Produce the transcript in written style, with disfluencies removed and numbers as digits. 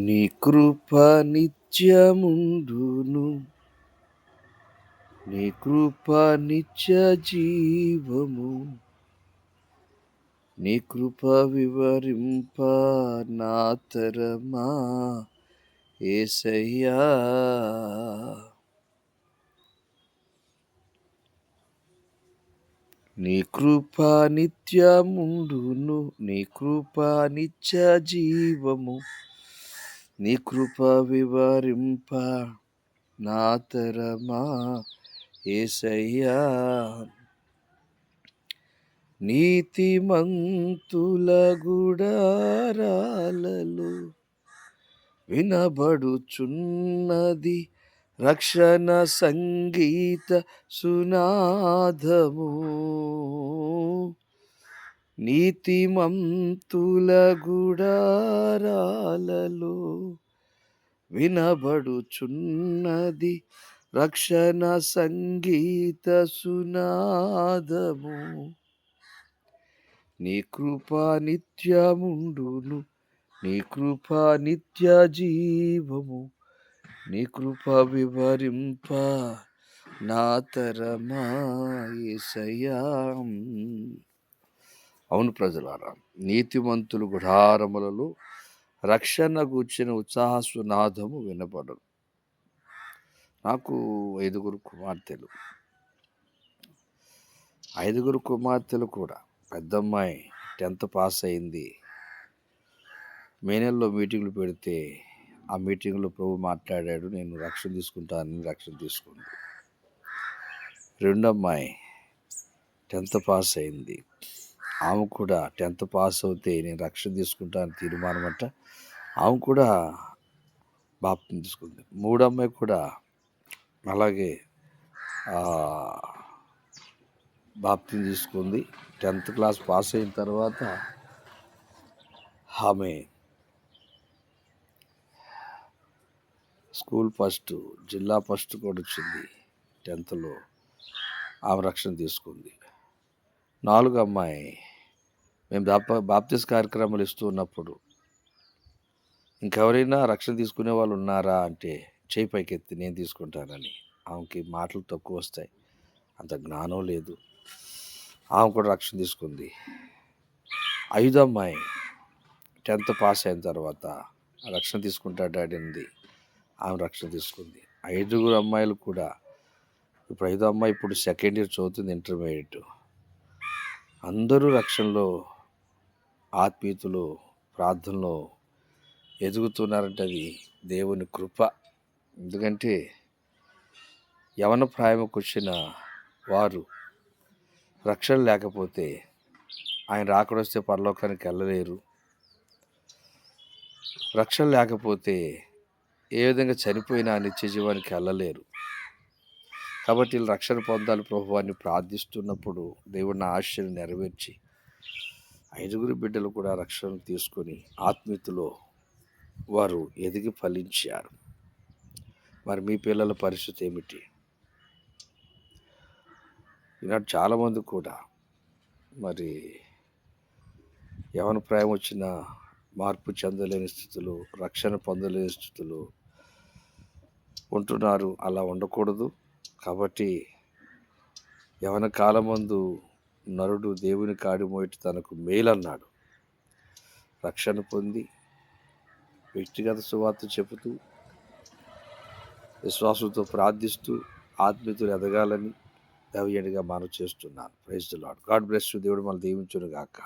నీ కృప నిత్యముండును, నీ కృప నిత్య జీవము, నీ కృప వివరింప నా తరమా యేసయ్యా. నీ కృప నిత్యముండును, నీ కృప నిత్య జీవము, నీ కృప వివరింప నా తరమా యేసయ్యా. నీతిమంతుల గుడారాలలో వినబడుచున్నది రక్షణ సంగీత సునాదము. నీతిమంతుల గుడారాలలో వినబడుచున్నది రక్షణ సంగీత సునాదము. నీ కృప నిత్యముండును, నీ కృప నిత్య జీవము, నీ కృప వివరింప నా తరమా యేసయ్యా. అవును ప్రజలారా, నీతిమంతులు గుడారములలో రక్షణ గూర్చిన ఉత్సాహస్వనాదము వినపడదు. నాకు 5 కుమార్తెలు కూడా. పెద్దమ్మాయి 10th పాస్ అయింది. మే నెలలో మీటింగ్లు పెడితే ఆ మీటింగ్లో ప్రభు మాట్లాడాడు, నేను రక్షణ తీసుకుంటానని రక్షణ తీసుకుంది. రెండమ్మాయి 10th పాస్ అయింది. ఆమె కూడా 10th పాస్ అవుతే నేను రక్షణ తీసుకుంటానని తీర్మానం అంట. ఆమె కూడా బాప్తిసం తీసుకుంది. మూడమ్మాయి కూడా అలాగే బాప్తిసం తీసుకుంది. 10th క్లాస్ పాస్ అయిన తర్వాత ఆమె స్కూల్ ఫస్ట్, జిల్లా ఫస్ట్ కూడా వచ్చింది. 10thలో ఆమె రక్షణ తీసుకుంది. 4 అమ్మాయి మేము బాప్తిస్ కార్యక్రమాలు ఇస్తూ ఉన్నప్పుడు ఇంకెవరైనా రక్షణ తీసుకునే వాళ్ళు ఉన్నారా అంటే చేయి పైకెత్తి నేను తీసుకుంటానని. ఆమెకి మాటలు తక్కువ వస్తాయి, అంత జ్ఞానం లేదు. ఆమె కూడా రక్షణ తీసుకుంది. 5 అమ్మాయి 10th పాస్ అయిన తర్వాత రక్షణ తీసుకుంటా డాడీ అంది. ఆమె రక్షణ తీసుకుంది. 5 అమ్మాయిలు కూడా ఇప్పుడు 5 అమ్మాయి ఇప్పుడు 2nd ఇయర్ చదువుతుంది, ఇంటర్మీడియట్. అందరూ రక్షణలో, ఆత్మీయతలో, ప్రార్థనలో ఎదుగుతున్నారంటే అది దేవుని కృప. ఎందుకంటే యవన ప్రాయంకి వచ్చిన వారు రక్షణ లేకపోతే ఆయన రాకడొస్తే పరలోకానికి వెళ్ళలేరు. రక్షణ లేకపోతే ఏ విధంగా చనిపోయినా నిత్య జీవానికి వెళ్ళలేరు. కాబట్టి వీళ్ళు రక్షణ పొందాలి ప్రభువాన్ని ప్రార్థిస్తున్నప్పుడు దేవుడు నా ఆశను నెరవేర్చి 5 బిడ్డలు కూడా రక్షణ తీసుకొని ఆత్మీయతలో వారు ఎదిగి ఫలించారు. మరి మీ పిల్లల పరిస్థితి ఏమిటి? ఈనాడు చాలామంది కూడా మరి యవన ప్రాయం వచ్చిన మార్పు చెందలేని స్థితిలో, రక్షణ పొందలేని స్థితిలో ఉంటున్నారు. అలా ఉండకూడదు. కాబట్టి యవన కాలమందు నరుడు దేవుని కాడి మోయిటి తనకు మేలన్నాడు. రక్షణ పొంది వ్యక్తిగత సువార్త చెబుతూ విశ్వాసంతో ప్రార్థిస్తూ ఆత్మీయతలు ఎదగాలని దైవజనుడిగా మనవి చేస్తున్నాను. Praise the Lord. God bless you. దేవుడు మనల్ని దీవించును గాక.